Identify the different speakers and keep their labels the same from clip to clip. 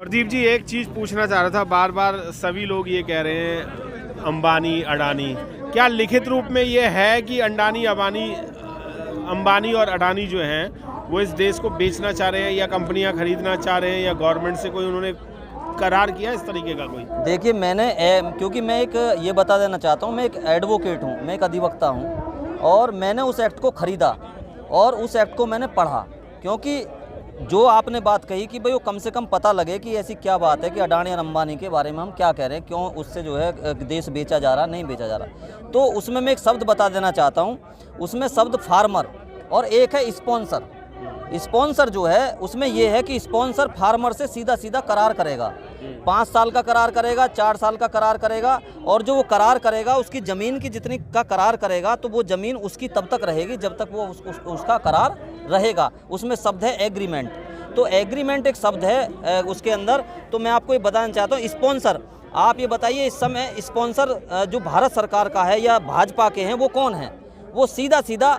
Speaker 1: प्रदीप जी, एक चीज़ पूछना चाह रहा था। बार बार सभी लोग ये कह रहे हैं अंबानी अडानी, क्या लिखित रूप में ये है कि अंबानी और अडानी जो हैं वो इस देश को बेचना चाह रहे हैं, या कंपनियां खरीदना चाह रहे हैं, या गवर्नमेंट से कोई उन्होंने करार किया इस तरीके का कोई?
Speaker 2: देखिए, क्योंकि मैं एक ये बता देना चाहता हूँ, मैं एक एडवोकेट हूँ, मैं एक अधिवक्ता हूँ, और मैंने उस एक्ट को ख़रीदा और उस एक्ट को मैंने पढ़ा। क्योंकि जो आपने बात कही कि भाई वो कम से कम पता लगे कि ऐसी क्या बात है कि अडानी और अंबानी के बारे में हम क्या कह रहे हैं, क्यों उससे जो है देश बेचा जा रहा, नहीं बेचा जा रहा। तो उसमें मैं एक शब्द बता देना चाहता हूँ। उसमें शब्द फार्मर और एक है स्पॉन्सर। स्पॉन्सर जो है उसमें ये है कि स्पॉन्सर फार्मर से सीधा सीधा करार करेगा, 5 साल का करार करेगा, 4 साल का करार करेगा, और जो वो करार करेगा उसकी ज़मीन की जितनी का करार करेगा तो वो ज़मीन उसकी तब तक रहेगी जब तक वो उसका करार रहेगा। उसमें शब्द है एग्रीमेंट। तो एग्रीमेंट एक शब्द है उसके अंदर। तो मैं आपको ये बताना चाहता हूँ, स्पॉन्सर, आप ये बताइए इस समय स्पॉन्सर जो भारत सरकार का है या भाजपा के हैं वो कौन है? वो सीधा सीधा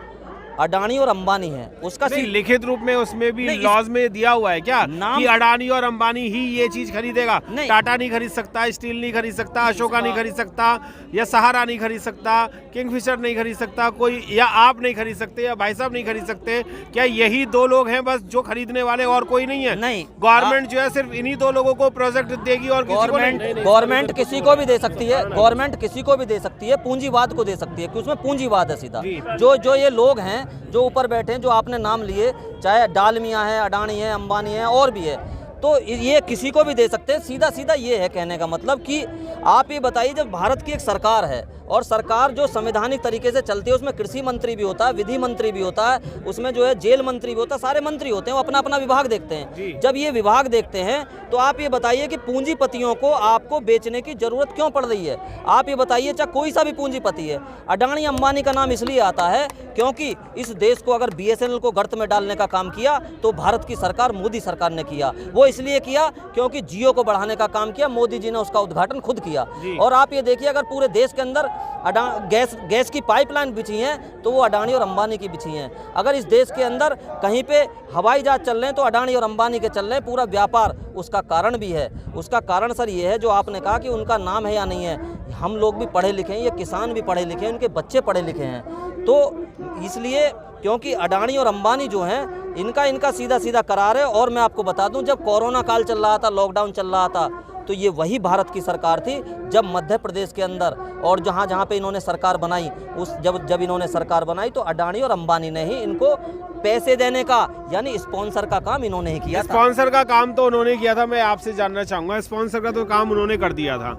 Speaker 2: अडानी और अंबानी है। उसका
Speaker 1: लिखित रूप में उसमें भी लॉज में दिया हुआ है क्या कि अडानी और अंबानी ही ये चीज खरीदेगा? टाटा नहीं खरीद सकता, स्टील नहीं खरीद सकता, अशोका नहीं खरीद सकता, या सहारा नहीं खरीद सकता, किंगफिशर नहीं खरीद सकता कोई, या आप नहीं खरीद सकते, या भाई साहब नहीं खरीद सकते। क्या यही 2 लोग हैं बस जो खरीदने वाले, और कोई नहीं है?
Speaker 2: नहीं,
Speaker 1: गवर्नमेंट जो है सिर्फ इन्हीं 2 लोगों को प्रोजेक्ट देगी और
Speaker 2: गवर्नमेंट किसी को भी दे सकती है। गवर्नमेंट किसी को भी दे सकती है, पूंजीवाद को दे सकती है, क्योंकि उसमें पूंजीवाद है सीधा। जो ये लोग हैं जो ऊपर बैठे हैं, जो आपने नाम लिए, चाहे डालमिया है, अडानी है, अंबानी है, और भी है, तो ये किसी को भी दे सकते हैं। सीधा सीधा ये है कहने का मतलब कि आप ये बताइए, जब भारत की एक सरकार है और सरकार जो संवैधानिक तरीके से चलती है, उसमें कृषि मंत्री भी होता है, विधि मंत्री भी होता है, उसमें जो है जेल मंत्री भी होता है, सारे मंत्री होते हैं, वो अपना अपना विभाग देखते हैं। जब ये विभाग देखते हैं तो आप ये बताइए कि पूंजीपतियों को आपको बेचने की जरूरत क्यों पड़ रही है? आप ये बताइए, चाहे कोई सा भी पूंजीपति है, अडानी अंबानी का नाम इसलिए आता है क्योंकि इस देश को अगर BSNL को गर्त में डालने का काम किया तो भारत की सरकार, मोदी सरकार ने किया। वो इसलिए किया क्योंकि जियो को बढ़ाने का काम किया, मोदी जी ने उसका उद्घाटन खुद किया। और आप ये देखिए, अगर पूरे देश के अंदर गैस की पाइपलाइन बिछी हैं तो वो अडानी और अंबानी की बिछी हैं। अगर इस देश के अंदर कहीं पे हवाई जहाज चल रहे हैं तो अडानी और अंबानी के चल रहे हैं। पूरा व्यापार, उसका कारण भी है। उसका कारण सर ये है, जो आपने कहा कि उनका नाम है या नहीं है, हम लोग भी पढ़े लिखे हैं, ये किसान भी पढ़े लिखे हैं, उनके बच्चे पढ़े लिखे हैं। तो इसलिए, क्योंकि अडानी और अंबानी जो हैं, इनका सीधा सीधा करार है। और मैं आपको बता दूं, जब कोरोना काल चल रहा था, लॉकडाउन चल रहा था, तो ये वही भारत की सरकार थी जब मध्य प्रदेश के अंदर और जहाँ पे इन्होंने सरकार बनाई, जब इन्होंने सरकार बनाई तो अडानी और अंबानी ने ही इनको पैसे देने का, यानी स्पॉन्सर का काम इन्होंने ही किया।
Speaker 1: स्पॉन्सर का काम तो उन्होंने किया था। मैं आपसे जानना चाहूंगा, स्पॉन्सर का तो काम उन्होंने कर दिया था,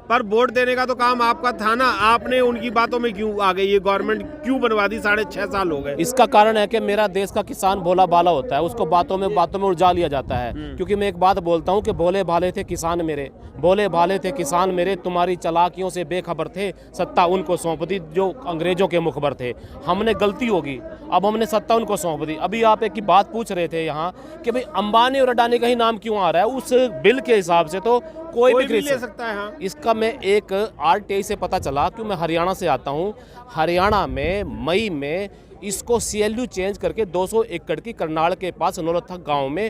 Speaker 1: पर वोट देने का तो काम आपका था ना। आपने उनकी बातों में क्यों आ गई? ये गवर्नमेंट क्यों बनवा दी? 6.5 साल हो गए।
Speaker 3: इसका कारण है कि मेरा देश का किसान भोला भाला होता है, उसको बातों में उलझा लिया जाता है। क्योंकि मैं एक बात बोलता हूँ कि भोले भाले थे किसान मेरे, भोले भाले थे किसान मेरे, तुम्हारी चालाकियों से बेखबर थे, सत्ता उनको सौंप दी जो अंग्रेजों के मुखबर थे। हमने गलती होगी, अब हमने सत्ता उनको सौंप दी। अभी आप एक की बात पूछ रहे थे यहाँ कि भाई अंबानी और अडानी का ही नाम क्यों आ रहा है? उस बिल के हिसाब से तो कोई भी
Speaker 1: ले सकता है। हाँ।
Speaker 3: इसका मैं एक RTI से पता चला, क्यों मैं हरियाणा से आता हूँ। हरियाणा में मई में इसको CLU चेंज करके 200 एकड़ की करनाल के पास नौलथा गाँव में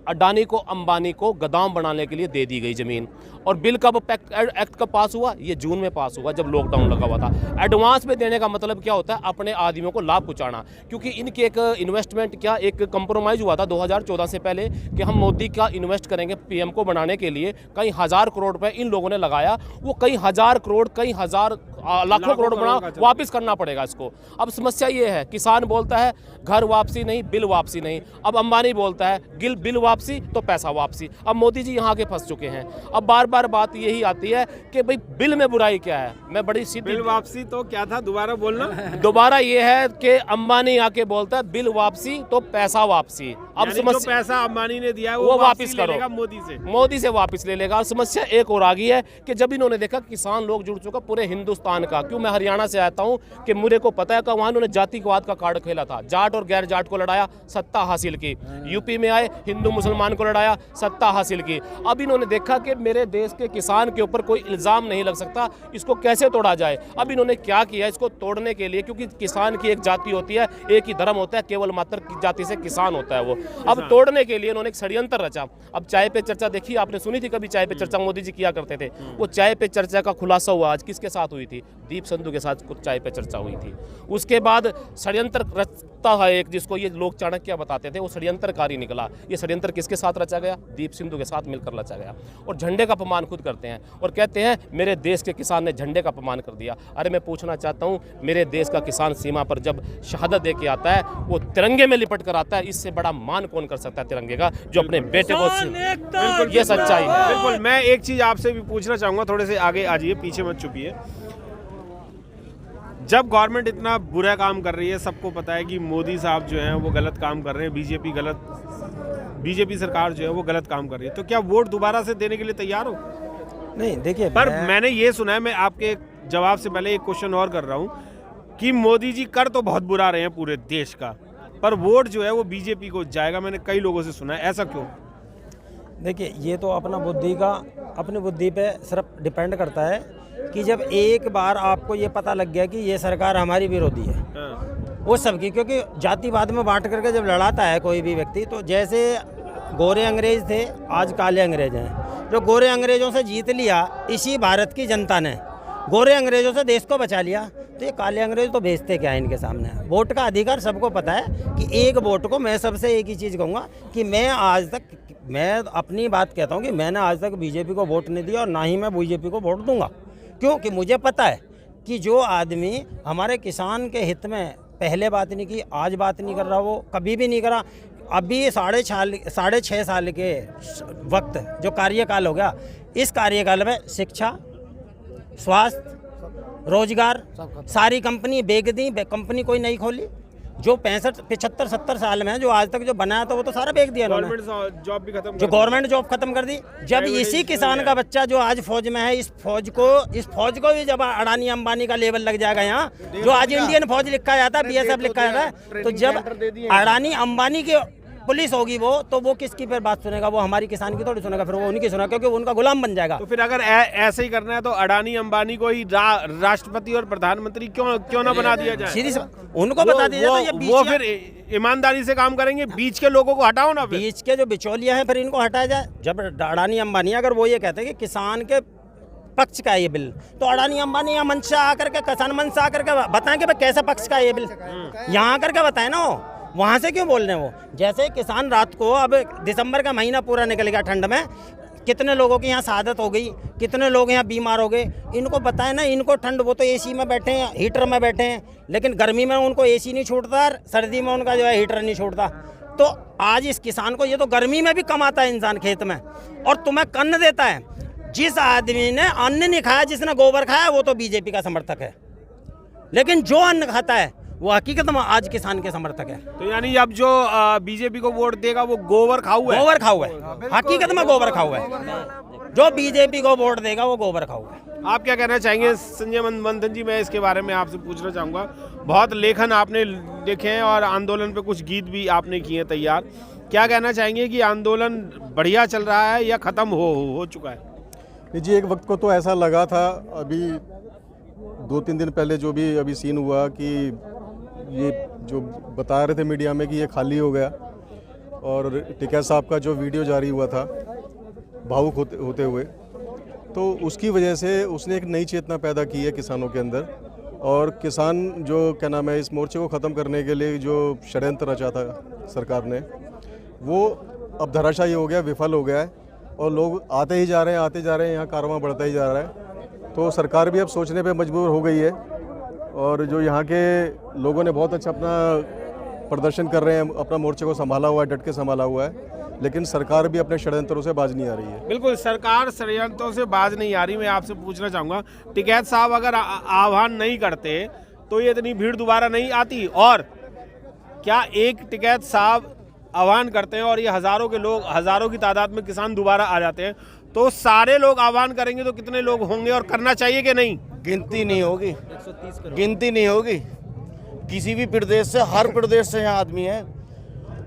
Speaker 3: अडानी को, अंबानी को गोदाम बनाने के लिए दे दी गई ज़मीन। और बिल कब एक्ट कब पास हुआ? ये जून में पास हुआ, जब लॉकडाउन लगा हुआ था। एडवांस में देने का मतलब क्या होता है? अपने आदमियों को लाभ पहुंचाना। क्योंकि इनकी एक इन्वेस्टमेंट, क्या एक कंप्रोमाइज़ हुआ था 2014 से पहले कि हम मोदी का इन्वेस्ट करेंगे PM को बनाने के लिए। कई हज़ार करोड़ रुपये इन लोगों ने लगाया। वो कई हज़ार करोड़, कई हज़ार लाखों करोड़ बना, वापस करना पड़ेगा इसको। अब समस्या ये है, किसान बोलता है घर वापसी नहीं, बिल वापसी नहीं। अब अंबानी बोलता है बिल वापसी तो पैसा वापसी। अब मोदी जी यहाँ के फंस चुके हैं। अब बार बार बात यही आती है कि भाई बिल में बुराई क्या है? मैं बड़ी सीधी,
Speaker 1: बिल वापसी तो क्या था, दोबारा बोलना।
Speaker 3: दोबारा ये है कि अंबानी आके बोलता है बिल वापसी तो पैसा वापसी। अब
Speaker 1: समस्या, पैसा अंबानी ने दिया है वो
Speaker 3: वापस करो, मोदी से वापस ले लेगा। और समस्या एक और आ गई है कि जब इन्होंने देखा किसान लोग जुड़ चुका पूरे हिंदुस्तान का, क्यों मैं हरियाणा से आता हूँ कि मुझे को पता है कि वहाँ उन्होंने जातिवाद का कार्ड खेला था, जाट और गैर जाट को लड़ाया, सत्ता हासिल की। यूपी में आए, हिंदू मुसलमान को लड़ाया, सत्ता हासिल की। अब इन्होंने देखा कि मेरे देश के किसान के ऊपर कोई इल्ज़ाम नहीं लग सकता, इसको कैसे तोड़ा जाए। अब इन्होंने क्या किया, इसको तोड़ने के लिए, क्योंकि किसान की एक जाति होती है, एक ही धर्म होता है, केवल मात्र जाति से किसान होता है वो। अब तोड़ने के लिए इन्होंने एक षड्यंत्र रचा। अब चाय पे चर्चा देखिए, आपने सुनी थी कभी चाय पे चर्चा मोदी जी किया करते थे? वो चाय पे चर्चा का खुलासा हुआ आज किसके साथ हुई थी? दीप संधू के साथ कुछ चाय पे चर्चा हुई थी। उसके बाद षड्यंत्र रचता है एक, जिसको ये लोग चाणक्य बताते थे, वो षड्यंत्रकारी निकला। ये षड्यंत्र किसके साथ रचा गया? दीप सिंधु के साथ मिलकर रचा गया। और झंडे का अपमान खुद करते हैं और कहते हैं मेरे देश के किसान ने झंडे का अपमान कर दिया। अरे मैं पूछना चाहता हूँ, मेरे देश का किसान सीमा पर जब शहादत दे के आता है, वो तिरंगे में लिपट कर आता है, इससे बड़ा मान कौन कर सकता है तिरंगे का, जो अपने बेटे को। बिल्कुल ये सच्चाई है।
Speaker 1: बिल्कुल। मैं एक चीज आपसे भी पूछना चाहूंगा, थोड़े से आगे आ जाइए, पीछे मत छुपिए। जब गवर्नमेंट इतना बुरा काम कर रही है, सबको पता है कि मोदी साहब जो हैं वो गलत काम कर रहे हैं, बीजेपी सरकार जो है वो गलत काम कर रही है, तो क्या वोट दोबारा से देने के लिए तैयार हो?
Speaker 4: नहीं देखिए,
Speaker 1: पर मैंने ये सुना है, मैं आपके जवाब से पहले एक क्वेश्चन और कर रहा हूँ कि मोदी जी कर तो बहुत बुरा रहे हैं पूरे देश का, पर वोट जो है वो बीजेपी को जाएगा। मैंने कई लोगों से सुना है, ऐसा क्यों?
Speaker 4: देखिए ये तो अपनी बुद्धि पे सिर्फ डिपेंड करता है कि जब एक बार आपको ये पता लग गया कि ये सरकार हमारी विरोधी है, वो सबकी, क्योंकि जातिवाद में बांट करके जब लड़ाता है कोई भी व्यक्ति, तो जैसे गोरे अंग्रेज थे, आज काले अंग्रेज हैं। जो गोरे अंग्रेजों से जीत लिया इसी भारत की जनता ने, गोरे अंग्रेजों से देश को बचा लिया, तो ये काले अंग्रेज तो बेचते क्या है इनके सामने। वोट का अधिकार सबको पता है कि एक वोट को, मैं सबसे एक ही चीज़ कहूँगा कि मैं अपनी बात कहता हूँ कि मैंने आज तक बीजेपी को वोट नहीं दिया और ना ही मैं बीजेपी को वोट दूंगा, क्योंकि मुझे पता है कि जो आदमी हमारे किसान के हित में पहले बात नहीं की, आज बात नहीं कर रहा, वो कभी भी नहीं करा। अभी 6.5 साल के वक्त जो कार्यकाल हो गया, इस कार्यकाल में शिक्षा, स्वास्थ्य, रोजगार, सारी कंपनी बेच दी, कंपनी कोई नहीं खोली। जो 65-70 साल में जो आज तक जो बनाया था वो तो सारा बेच दिया उन्होंने।
Speaker 1: गवर्नमेंट जॉब भी खत्म,
Speaker 4: जो गवर्नमेंट जॉब खत्म कर दी। जब इसी किसान का बच्चा जो आज फौज में है, इस फौज को भी जब अडानी अंबानी का लेवल लग जाएगा यहाँ, जो आज इंडियन फौज लिखा जाता है, BSF लिखा जाता है, तो जब अडानी अंबानी की पुलिस होगी वो, तो वो किसकी फिर बात सुनेगा? वो हमारी किसान की थोड़ी सुनेगा, फिर वो उनकी सुनेगा, क्योंकि वो उनका गुलाम बन जाएगा।
Speaker 1: तो फिर अगर ऐसे ही करना है तो अडानी अंबानी को ही राष्ट्रपति और प्रधानमंत्री क्यों ना बना दिया जाए?
Speaker 4: सीधी उनको बता दिया जाए,
Speaker 1: वो फिर ईमानदारी से काम करेंगे। बीच के लोगों को हटाओ ना,
Speaker 4: बीच के जो बिचौलिया हैं फिर इनको हटाया जाए। जब अडानी अंबानी अगर वो ये कहते हैं कि किसान के पक्ष का ये बिल, तो अडानी अंबानी यहाँ मंच से आकर के, किसान मंच से आकर के बताएं कि भाई कैसा पक्ष का ये बिल, यहाँ आकर के बताएं ना। वहाँ से क्यों बोल रहे हैं वो? जैसे किसान रात को, अब दिसंबर का महीना पूरा निकल गया, ठंड में कितने लोगों की यहाँ शहादत हो गई, कितने लोग यहाँ बीमार हो गए, इनको बताएं ना। इनको ठंड, वो तो एसी में बैठे हैं, हीटर में बैठे हैं, लेकिन गर्मी में उनको एसी नहीं छूटता, सर्दी में उनका जो है हीटर नहीं छूटता। तो आज इस किसान को, ये तो गर्मी में भी कमाता है इंसान खेत में, और तुम्हें अन्न देता है। जिस आदमी ने अन्न नहीं खाया, जिसने गोबर खाया, वो तो बीजेपी का समर्थक है, लेकिन जो अन्न खाता है वो हकीकत में आज किसान के समर्थक है।
Speaker 1: तो यानी अब जो बीजेपी को वोट देगा वो गोबर खाऊ है,
Speaker 4: हकीकत में गोबर खाऊ है। जो बीजेपी को वोट देगा वो गोबर खाऊ है।
Speaker 1: आप क्या कहना चाहेंगे संजय मंथन जी? मैं इसके बारे में आपसे पूछना चाहूँगा, बहुत लेखन आपने लिखे हैं और आंदोलन पे कुछ गीत भी आपने किए हैं तैयार। क्या कहना चाहेंगे कि आंदोलन बढ़िया चल रहा है या ख़त्म हो चुका है?
Speaker 5: जी, एक वक्त को तो ऐसा लगा था, अभी 2-3 दिन पहले जो भी अभी सीन हुआ कि ये जो बता रहे थे मीडिया में कि ये खाली हो गया, और टिकैत साहब का जो वीडियो जारी हुआ था भावुक होते हुए, तो उसकी वजह से उसने एक नई चेतना पैदा की है किसानों के अंदर। और किसान जो क्या नाम है, इस मोर्चे को ख़त्म करने के लिए जो षड्यंत्र रचा था सरकार ने, वो अब धराशायी हो गया, विफल हो गया है, और लोग आते ही जा रहे हैं, यहाँ कारवां बढ़ता ही जा रहा है। तो सरकार भी अब सोचने पे मजबूर हो गई है, और जो यहाँ के लोगों ने बहुत अच्छा अपना प्रदर्शन कर रहे हैं, अपना मोर्चे को संभाला हुआ है, डट के संभाला हुआ है, लेकिन सरकार भी अपने षड्यंत्रों से बाज नहीं आ रही है।
Speaker 1: बिल्कुल, सरकार षड्यंत्रों से बाज नहीं आ रही। मैं आपसे पूछना चाहूँगा, टिकैत साहब अगर आह्वान नहीं करते तो ये इतनी भीड़ दोबारा नहीं आती, और क्या एक टिकैत साहब आह्वान करते हैं और ये हज़ारों की तादाद में किसान दोबारा आ जाते हैं, तो सारे लोग आह्वान करेंगे तो कितने लोग होंगे और करना चाहिए कि नहीं?
Speaker 6: गिनती नहीं होगी, किसी भी प्रदेश से, हर प्रदेश से यहाँ आदमी है।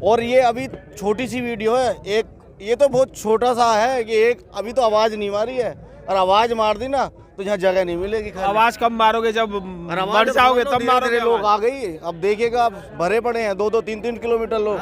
Speaker 6: और ये अभी छोटी सी वीडियो है, एक ये तो बहुत छोटा सा है कि एक अभी तो आवाज़ नहीं मारी है, और आवाज़ मार दी ना तो यहाँ जगह नहीं मिलेगी।
Speaker 1: आवाज कब मारोगे? जब मर जाओगे तब मारोगे।
Speaker 6: लोग आ गई, अब देखिएगा, अब भरे पड़े हैं, 2-2, 3-3 किलोमीटर लोग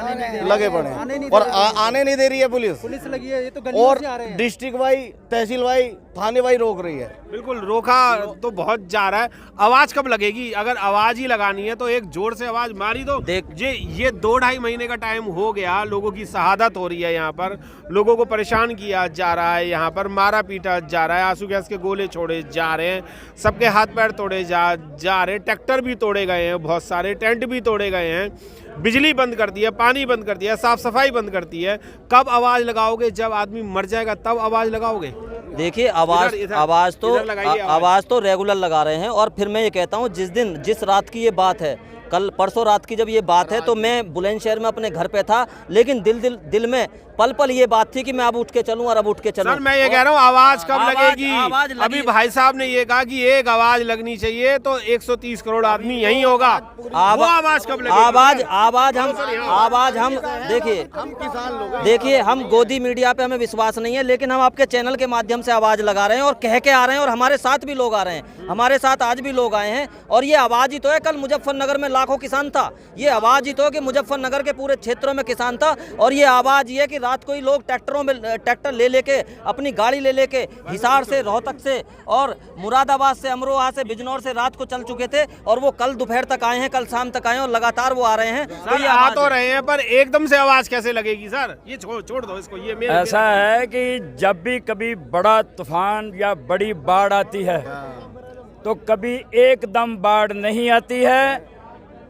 Speaker 6: लगे पड़े हैं, और आने नहीं दे रही है पुलिस
Speaker 7: लगी है। ये तो गलियों
Speaker 6: और
Speaker 7: से आ रहे हैं।
Speaker 6: डिस्ट्रिक्ट वाई, तहसील वाई, थाने वाई रोक रही है।
Speaker 1: बिल्कुल रोका तो बहुत जा रहा है। आवाज कब लगेगी? अगर आवाज ही लगानी है तो एक जोर से आवाज मारी दो। ये 2-2.5 महीने का टाइम हो गया, लोगों की शहादत हो रही है यहाँ पर, लोगों को परेशान किया जा रहा है, यहाँ पर मारा पीटा जा रहा है, आंसू गैस के गोले छोड़े जा रहे हैं, सबके हाथ पैर तोड़े जा रहे हैं, ट्रैक्टर भी तोड़े गए हैं, बहुत सारे टेंट भी तोड़े गए हैं, बिजली बंद कर दी है, पानी बंद कर दिया, साफ सफाई बंद कर दी है। कब आवाज लगाओगे? जब आदमी मर जाएगा तब आवाज लगाओगे।
Speaker 2: देखिए आवाज तो रेगुलर लगा रहे हैं। और फिर मैं ये कहता हूँ, जिस रात की ये बात है, कल परसों रात की जब ये बात है, तो मैं बुलंदशहर में अपने घर पे था, लेकिन दिल में पल पल ये बात थी कि मैं अब उठ के चलूं और अब उठ के चलूं।
Speaker 1: सर मैं ये कह रहा हूँ, आवाज कब लगेगी? अभी भाई साहब ने ये कहा कि एक आवाज लगनी चाहिए, तो 130 करोड़ आदमी यहीं होगा। वो आवाज कब लगेगी?
Speaker 2: आवाज हम देखिए हम गोदी मीडिया पे हमें विश्वास नहीं है, लेकिन हम आपके चैनल के माध्यम से आवाज लगा रहे हैं और कह के आ रहे हैं, और हमारे साथ भी लोग आ रहे हैं, हमारे साथ आज भी लोग आए हैं। और ये आवाज ही तो है, कल मुजफ्फरनगर में लाखों किसान था, ये आवाज ही तो है कि मुजफ्फरनगर के पूरे क्षेत्रों में किसान था। और ये आवाज ये कि रात को ही लोग ट्रैक्टर ले लेके, अपनी गाड़ी ले लेके हिसार से, रोहतक से और मुरादाबाद से, अमरोहा से, बिजनौर से रात को चल चुके थे, और वो कल दोपहर तक आए हैं, कल शाम तक आए हैं, और लगातार वो आ रहे हैं।
Speaker 1: तो ये आ तो रहे हैं, पर एकदम से आवाज कैसे लगेगी सर? ये छोड़ दो इसको। ये
Speaker 8: ऐसा है कि जब भी कभी बड़ा तूफान या बड़ी बाढ़ आती है, तो कभी एकदम बाढ़ नहीं आती है,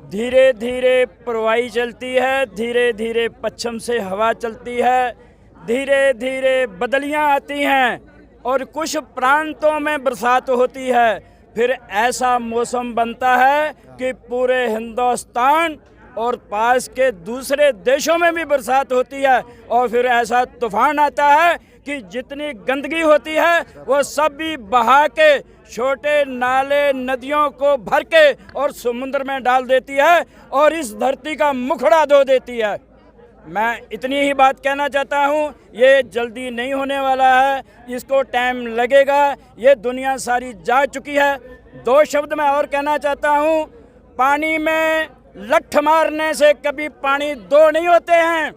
Speaker 8: धीरे धीरे प्रवाही चलती है, धीरे धीरे पश्चिम से हवा चलती है, धीरे धीरे बदलियां आती हैं, और कुछ प्रांतों में बरसात होती है। फिर ऐसा मौसम बनता है कि पूरे हिंदुस्तान और पास के दूसरे देशों में भी बरसात होती है, और फिर ऐसा तूफान आता है कि जितनी गंदगी होती है वो सब भी बहा के छोटे नाले नदियों को भर के और समुद्र में डाल देती है, और इस धरती का मुखड़ा धो देती है। मैं इतनी ही बात कहना चाहता हूँ, ये जल्दी नहीं होने वाला है, इसको टाइम लगेगा, ये दुनिया सारी जा चुकी है। 2 शब्द मैं और कहना चाहता हूँ, पानी में लठ मारने से कभी पानी 2 नहीं होते हैं।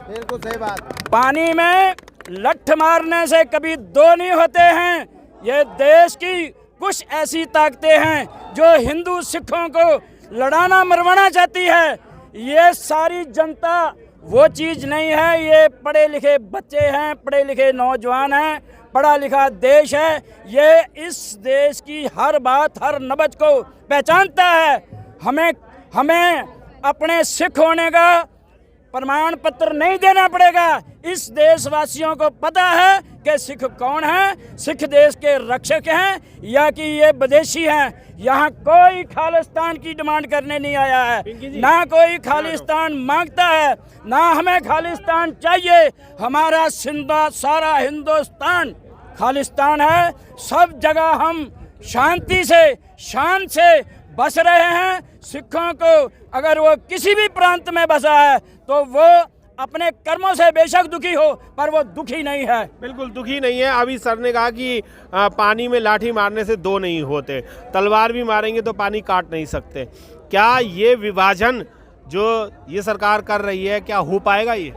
Speaker 7: बिल्कुल सही बात।
Speaker 8: पानी में लठ मारने से कभी 2 नहीं होते हैं। ये देश की कुछ ऐसी ताकतें हैं जो हिंदू सिखों को लड़ाना मरवाना चाहती है। ये सारी जनता वो चीज़ नहीं है, ये पढ़े लिखे बच्चे हैं, पढ़े लिखे नौजवान हैं, पढ़ा लिखा देश है। ये इस देश की हर बात, हर नब्ज को पहचानता है। हमें अपने सिख होने का प्रमाण पत्र नहीं देना पड़ेगा। इस देशवासियों को पता है कि सिख कौन है, सिख देश के रक्षक हैं या कि ये विदेशी हैं। यहाँ कोई खालिस्तान की डिमांड करने नहीं आया है, ना कोई खालिस्तान मांगता है, ना हमें खालिस्तान चाहिए। हमारा सारा हिंदुस्तान खालिस्तान है। सब जगह हम शांति से, शान से बस रहे हैं। सिखों को अगर वो किसी भी प्रांत में बसा है तो वो अपने कर्मों से बेशक दुखी हो, पर वो दुखी नहीं है।
Speaker 1: बिल्कुल दुखी नहीं है। अभी सर ने कहा कि पानी में लाठी मारने से 2 नहीं होते, तलवार भी मारेंगे तो पानी काट नहीं सकते। क्या ये विभाजन जो ये सरकार कर रही है, क्या हो पाएगा? ये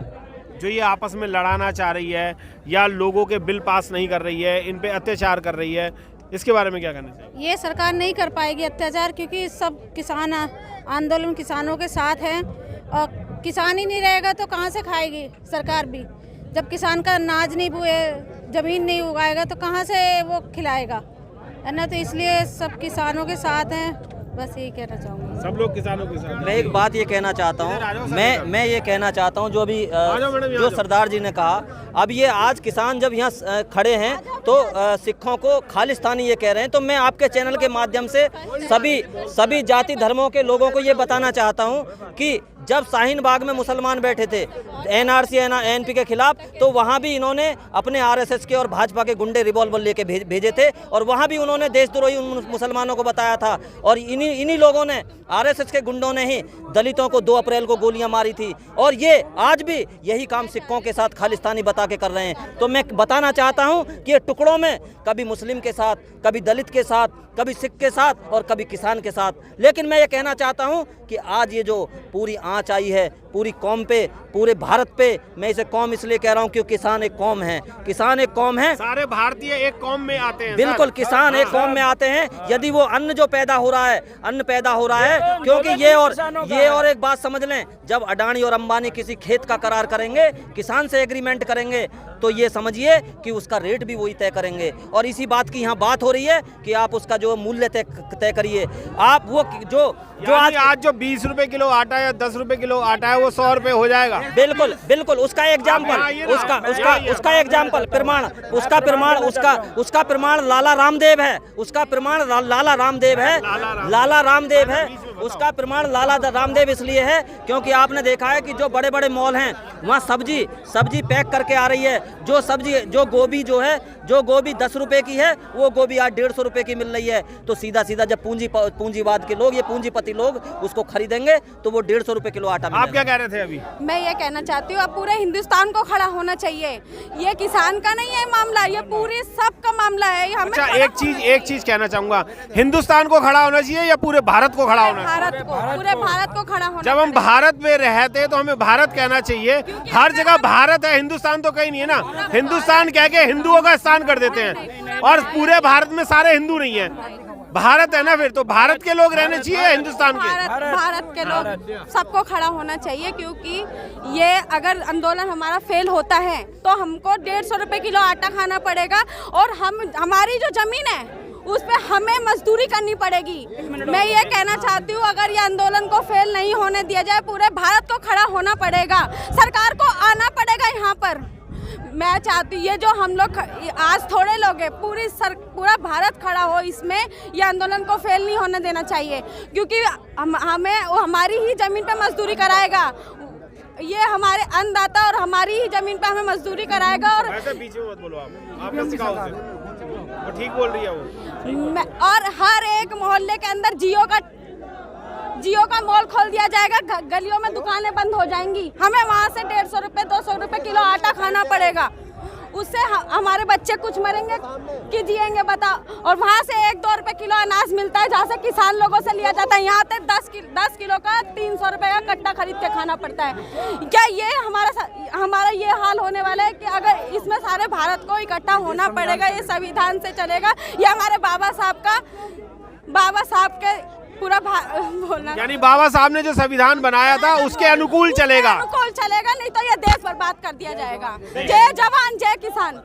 Speaker 1: जो ये आपस में लड़ाना चाह रही है, या लोगों के बिल पास नहीं कर रही है, इन पे अत्याचार कर रही है, इसके बारे में क्या कहना चाहिए?
Speaker 9: ये सरकार नहीं कर पाएगी अत्याचार, क्योंकि सब किसान आंदोलन किसानों के साथ हैं, और किसान ही नहीं रहेगा तो कहाँ से खाएगी सरकार भी? जब किसान का अनाज नहीं बोए, ज़मीन नहीं उगाएगा तो कहाँ से वो खिलाएगा, है ना? तो इसलिए सब किसानों के साथ हैं, बस यही कहना चाहूँगी।
Speaker 1: सब लोग किसानों के साथ।
Speaker 2: मैं एक बात ये कहना चाहता हूँ, मैं ये कहना चाहता हूँ, जो अभी जो सरदार जी ने कहा, अब ये आज किसान जब यहाँ खड़े हैं तो सिखों को खालिस्तानी ये कह रहे हैं, तो मैं आपके चैनल के माध्यम से सभी जाति धर्मों के लोगों को ये बताना चाहता हूँ कि जब शाहीन बाग में मुसलमान बैठे थे एनआरसी एनपी के खिलाफ, तो वहाँ भी इन्होंने अपने आरएसएस के और भाजपा के गुंडे रिवॉल्वर लेके भेजे थे और वहाँ भी उन्होंने देशद्रोही उन मुसलमानों को बताया था। और इन्हीं लोगों ने, आरएसएस के गुंडों ने ही दलितों को 2 अप्रैल को गोलियां मारी थी और ये आज भी यही काम सिखों के साथ खालिस्तानी बता के कर रहे हैं। तो मैं बताना चाहता हूं कि ये टुकड़ों में कभी मुस्लिम के साथ, कभी दलित के साथ, कभी सिख के साथ और कभी किसान के साथ। लेकिन मैं ये कहना चाहता हूं कि आज ये जो पूरी आंच आई है पूरी कौम पे, पूरे भारत पे, मैं इसे कौम इसलिए कह रहा हूं क्योंकि किसान एक कौम है, किसान एक कौम है।
Speaker 1: सारे भारतीय एक कौम में आते हैं।
Speaker 2: बिल्कुल, किसान एक कौम में आते हैं। यदि वो अन्न जो पैदा हो रहा है, अन्न पैदा हो रहा है क्योंकि ये और एक बात समझ लें, जब अडानी और अंबानी किसी खेत का करार करेंगे, किसान से एग्रीमेंट करेंगे, तो ये समझिए कि उसका रेट भी वही तय करेंगे। और इसी बात की यहाँ बात हो रही है कि आप उसका जो मूल्य तय करिए। आप वो जो
Speaker 1: आज जो 20 रुपए किलो आटा या 10 रुपए किलो आटा है वो 100 रुपए हो जाएगा।
Speaker 2: बिल्कुल बिल्कुल, उसका एग्जाम्पल, उसका प्रमाण लाला रामदेव है, उसका प्रमाण लाला रामदेव है, उसका प्रमाण लाला रामदेव इसलिए है क्योंकि आपने देखा है कि जो बड़े बड़े मॉल हैं वहाँ सब्जी पैक करके आ रही है। जो गोभी 10 रुपए की है वो गोभी आज 150 रुपए की मिल रही है। तो सीधा जब पूंजीवाद के लोग, ये पूंजीपति लोग उसको खरीदेंगे तो वो 150 रुपए किलो आटा मिलेगा।
Speaker 1: आप क्या कह रहे थे अभी?
Speaker 9: मैं ये कहना चाहती हूँ अब पूरे हिंदुस्तान को खड़ा होना चाहिए। ये किसान का नहीं है मामला, ये पूरे सबका मामला है।
Speaker 1: अच्छा, एक चीज कहना चाहूंगा, हिंदुस्तान को खड़ा होना चाहिए या पूरे भारत को खड़ा होना चाहिए?
Speaker 9: पूरे भारत को खड़ा होना।
Speaker 1: जब हम भारत में रहते हैं तो हमें भारत कहना चाहिए। हर जगह भारत है, हिंदुस्तान तो कहीं नहीं है ना। हिंदुस्तान कह के हिंदुओं का स्थान कर देते हैं और पूरे भारत में सारे हिंदू नहीं है, भारत है ना। फिर तो भारत के लोग रहने चाहिए, हिंदुस्तान के
Speaker 9: भारत के लोग सबको खड़ा होना चाहिए क्योंकि ये अगर आंदोलन हमारा फेल होता है तो हमको 150 रुपए किलो आटा खाना पड़ेगा और हमारी जो जमीन है उस पे हमें मजदूरी करनी पड़ेगी। मैं ये कहना चाहती हूँ अगर ये आंदोलन को फेल नहीं होने दिया जाए, पूरे भारत को खड़ा होना पड़ेगा, सरकार को आना पड़ेगा यहाँ पर। मैं चाहती हूँ ये जो हम लोग आज थोड़े लोग हैं, पूरा भारत खड़ा हो इसमें। ये आंदोलन को फेल नहीं होने देना चाहिए क्योंकि हमारी ही जमीन पे मजदूरी कराएगा, ये हमारे अन्नदाता और हमारी ही जमीन पे हमें मजदूरी कराएगा। और
Speaker 1: पीछे मत बोलो आप कैसे कहा उसे? वो ठीक बोल रही है वो।
Speaker 9: और हर एक मोहल्ले के अंदर जियो का मॉल खोल दिया जाएगा, गलियों में दुकानें बंद हो जाएंगी, हमें वहाँ से 150 रुपए 200 रुपए किलो आटा खाना पड़ेगा। उससे हमारे बच्चे कुछ मरेंगे कि जिएंगे बताओ। और वहाँ से 1-2 रुपए किलो अनाज मिलता है जहाँ से किसान लोगों से लिया जाता है, यहाँ तक 10 किलो का 300 रुपए का कट्टा खरीद के खाना पड़ता है। क्या ये हमारा ये हाल होने वाला है कि अगर इसमें सारे भारत को इकट्ठा होना पड़ेगा, ये संविधान से चलेगा, ये हमारे बाबा साहब के पूरा बोलना,
Speaker 1: यानी बाबा साहब ने जो संविधान बनाया था उसके अनुकूल चलेगा,
Speaker 9: नहीं तो ये देश बर्बाद कर दिया जाएगा। जय जवान जय किसान।